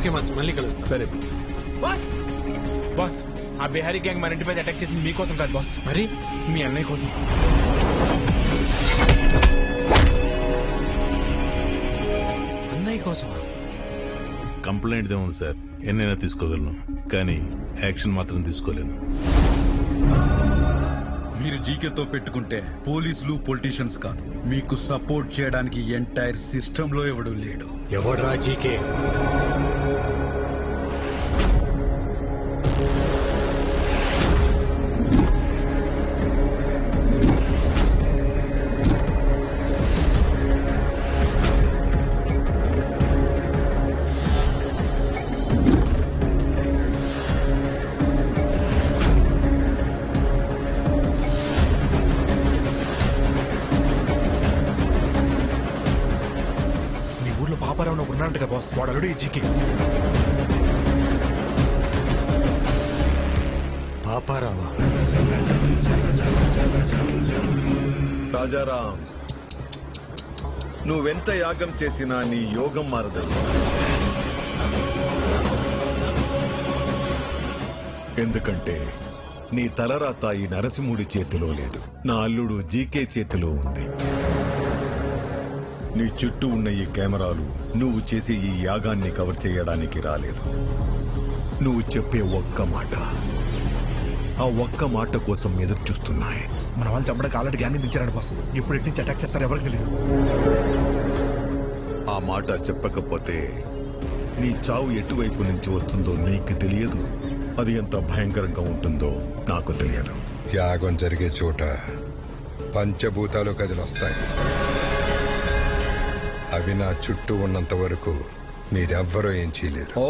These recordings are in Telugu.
ఓకే మాస్, మళ్ళీ కలుస్తా. సరే బాస్ బాస్, ఆ బిహారీ గ్యాంగ్ మన ఇంటి మీద అటాక్ చేసింది మీకోసం కాదు బాస్, మరి మీ అన్నయ్య కోసం. అన్నయ్య కోసమా? కంప్లైంట్ ఏముంది సార్, ఎన్నైనా తీసుకోగలను, కానీ యాక్షన్ మాత్రం తీసుకోలేను. మీరు జీకేతో పెట్టుకుంటే పోలీసులు పొలిటీషియన్స్ కాదు, మీకు సపోర్ట్ చేయడానికి ఎంటైర్ సిస్టమ్ లో ఎవడు లేడు. ఎవడ్రా జీకే? పాపారావు ఉన్నారంట కదా బాస్, వాడు అల్లుడు ఈ జీకే. పాపారావా? రాజారాం, నువ్వెంత యాగం చేసినా నీ యోగం మారదయ్యా. ఎందుకంటే నీ తలరాత ఈ నరసింహుడి చేతిలో లేదు, నా అల్లుడు జీకే చేతిలో ఉంది. నీ చుట్టూ ఉన్న ఈ కెమెరాలు నువ్వు చేసే ఈ యాగాన్ని కవర్ చేయడానికి రాలేదు. నువ్వు చెప్పే ఒక్క మాట, ఆ ఒక్క మాట కోసం ఎదురు చూస్తున్నాయి. మన వాళ్ళు చంపడానికి ఆల్రెడీ గ్యాంగ్ దించారు బాస్, ఎప్పుడు ఎట్టి నుంచి అటాక్ చేస్తారో ఎవరికి తెలియదు. ఆ మాట చెప్పకపోతే నీ చావు ఎటువైపు నుంచి వస్తుందో నీకు తెలియదు, అది ఎంత భయంకరంగా ఉంటుందో నాకు తెలియదు. యాగం జరిగే చోట పంచభూతాలు కదిలొస్తాయి. అవి నా చుట్టూ ఉన్నంత వరకు మీరెవ్వరూ ఏం చేయలేరు. ఓ,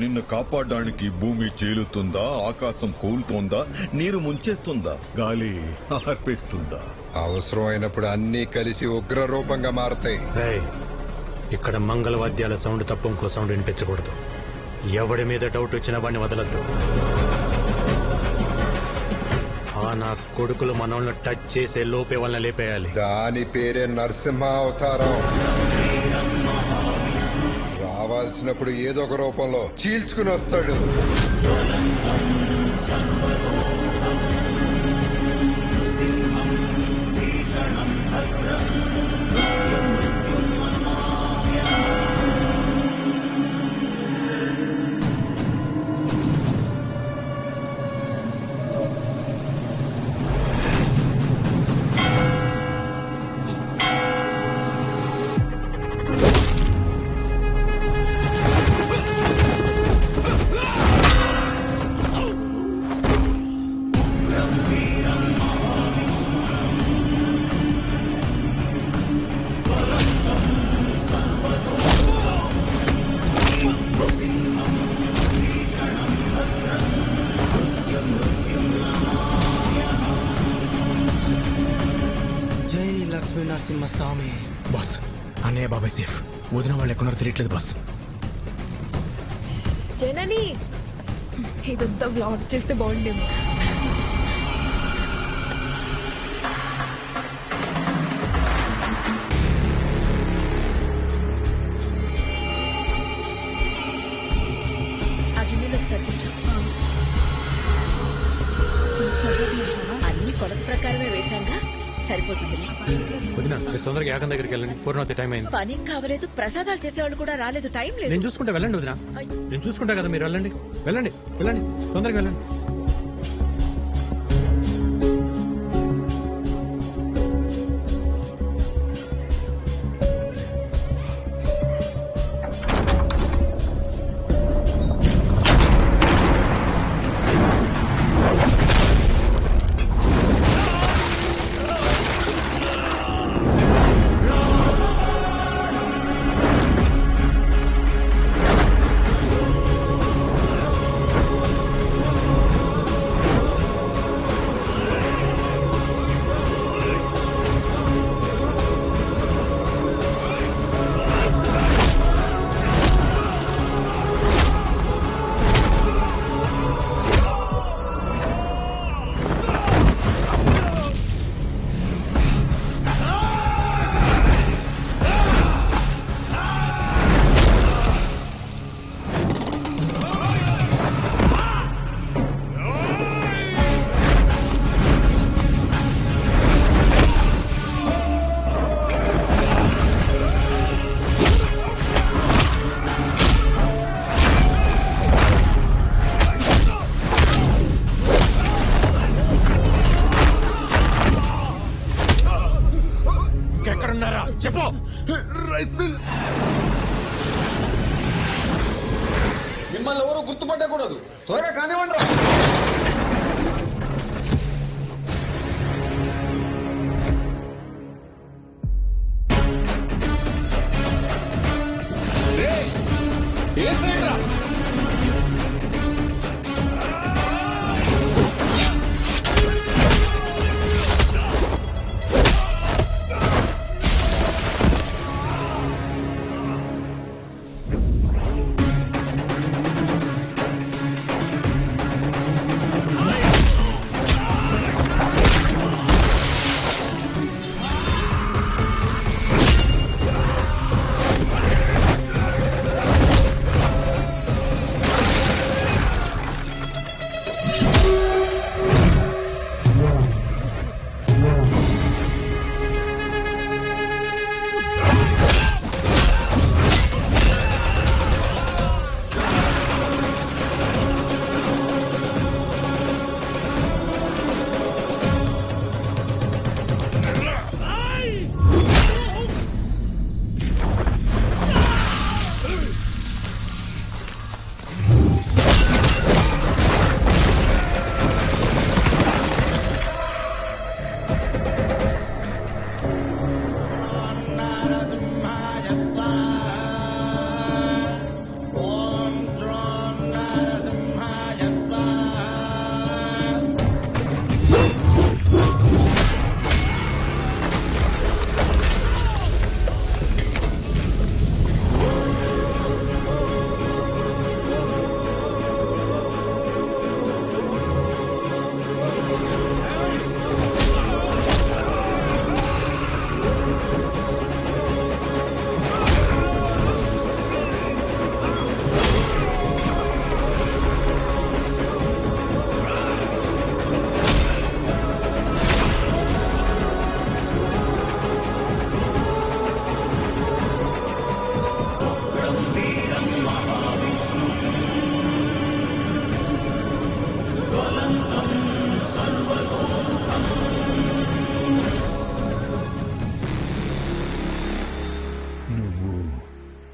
నిన్ను కాపాడడానికి భూమి చీలుతుందా, ఆకాశం కూలుతోందా, నీరు ముంచేస్తుందా, గాలి ఆర్పేస్తుందా? అవసరం అయినప్పుడు అన్నీ కలిసి ఉగ్ర రూపంగా మారతాయి. ఇక్కడ మంగళవాద్యాల సౌండ్ తప్ప ఇంకో సౌండ్ వినిపించకూడదు. ఎవడి మీద డౌట్ వచ్చినా వాడిని వదలద్దు. నా కొడుకులు మనల్ని టచ్ చేసే లోపే వాళ్ళని లేపేయాలి. దాని పేరే నరసింహ అవతారం. రావాల్సినప్పుడు ఏదో ఒక రూపంలో చీల్చుకుని వస్తాడు. నరసింహస్వామి. బాస్, అన్నయ్య బాబాయ్ సేఫ్, వదిన వాళ్ళు ఎక్కడున్నారో తెలియట్లేదు బాస్. జనని, ఇదంతా వ్లాగ్ చేస్తే బాగుండేమో. అన్ని కొలత ప్రకారమే వేశాంగా, సరిపోతుంది. వదినా, మీరు తొందరగా యాగం దగ్గరికి వెళ్ళండి, పూర్ణవతి టైం అయింది. పని కావలేదు, ప్రసాదాలు చేసేవాళ్ళు కూడా రాలేదు, టైం లేదు. నేను చూసుకుంటా, వెళ్ళండి వదినా, నేను చూసుకుంటా కదా, మీరు వెళ్ళండి వెళ్ళండి వెళ్ళండి, తొందరగా వెళ్ళండి. ఉన్నారా చెప్పు. రైస్ మిల్ మిమ్మల్ని ఎవరు గుర్తుపట్టకూడదు, త్వరగా కానివ్వండి.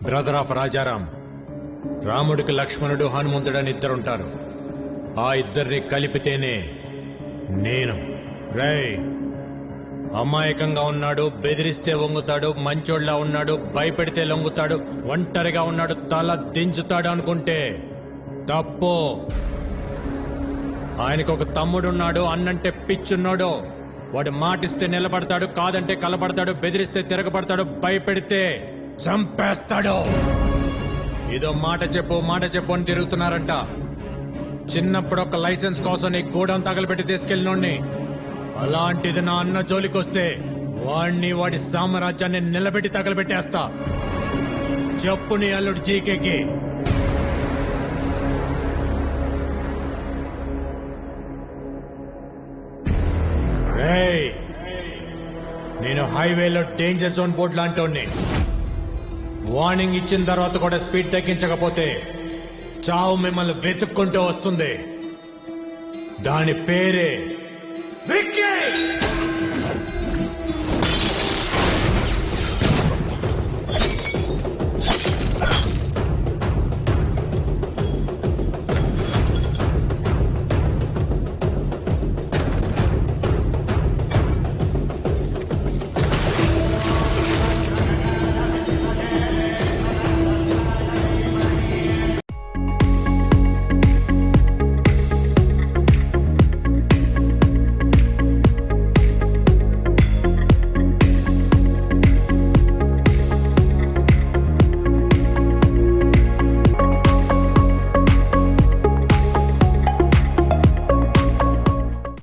Brother of Rajaram. రాముడికి లక్ష్మణుడు హనుమంతుడని ఇద్దరుంటారు. ఆ ఇద్దరిని కలిపితేనే నేను. రేయ్, అమాయకంగా ఉన్నాడు, బెదిరిస్తే వంగుతాడు, మంచోడ్లా ఉన్నాడు, భయపెడితే లొంగుతాడు, ఒంటరిగా ఉన్నాడు, తల దించుతాడు అనుకుంటే తప్పు. ఆయనకు ఒక తమ్ముడున్నాడు, అన్నంటే పిచ్చున్నాడు. వాడు మాటిస్తే నిలబడతాడు, కాదంటే కలబడతాడు, బెదిరిస్తే తిరగబడతాడు, భయపెడితే చంపేస్తాడు. ఏదో మాట చెప్పు అని తిరుగుతున్నారంట. చిన్నప్పుడు ఒక లైసెన్స్ కోసం నీ గూడెం తగలబెట్టి తీసుకెళ్ళినోడ్ని. అలాంటిది నా అన్న జోలికొస్తే వాడిని, వాడి సామ్రాజ్యాన్ని నిలబెట్టి తగలబెట్టేస్తా. చెప్పు నీ అల్లుడు జీకేకి. రేయ్, నేను హైవేలో డేంజర్ జోన్ బోర్డు లాంటి వార్నింగ్ ఇచ్చిన తర్వాత కూడా స్పీడ్ తగ్గించకపోతే చావు మిమ్మల్ని వెతుక్కుంటూ వస్తుంది. దాని పేరే విక్కీ.